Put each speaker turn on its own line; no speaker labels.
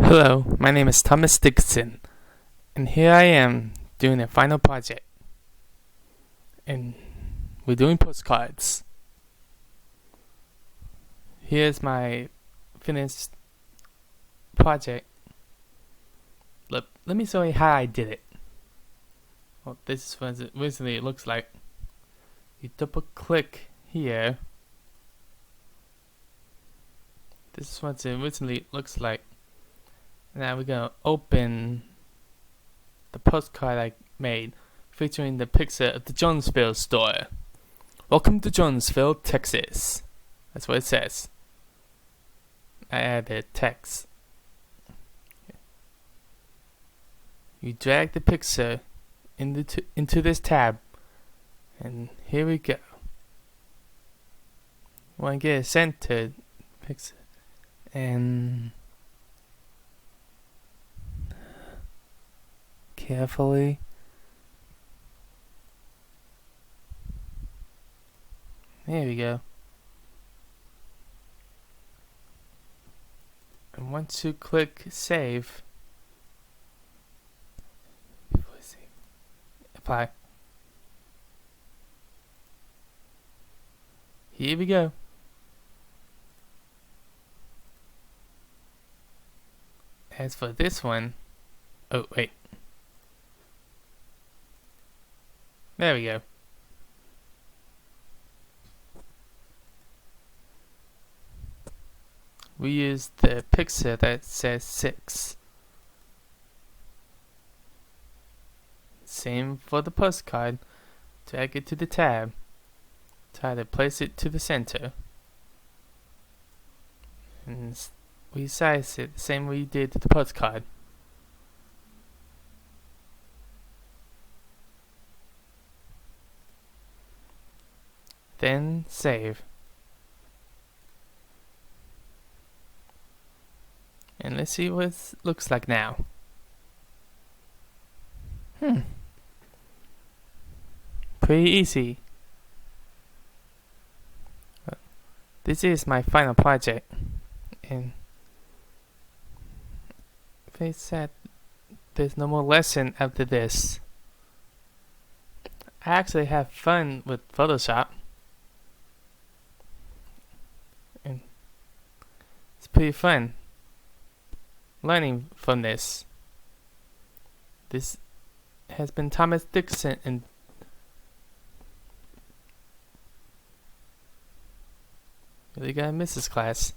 Hello, my name is Thomas Dixon, and here I am doing a final project. And we're doing postcards. Here's my finished project. Let me show you how I did it. Well, this is what originally it looks like. You double click here. This is what it originally looks like. Now we're gonna open the postcard I made featuring the picture of the Jonesville store. Welcome to Jonesville, Texas. That's what it says. I added text. You drag the picture into this tab, and here we go. Want to get a centered picture, and carefully there we go. And once you click save, apply, here we go. As for this one, oh wait, there we go. We use the picture that says 6. Same for the postcard. Drag it to the tab. Try to place it to the center. And we size it the same way you did to the postcard. Then save. And let's see what it looks like now. Pretty easy. This is my final project, and they said there's no more lesson after this. I actually have fun with Photoshop, and it's pretty fun learning from this. This has been Thomas Dixon, and really gotta miss this class.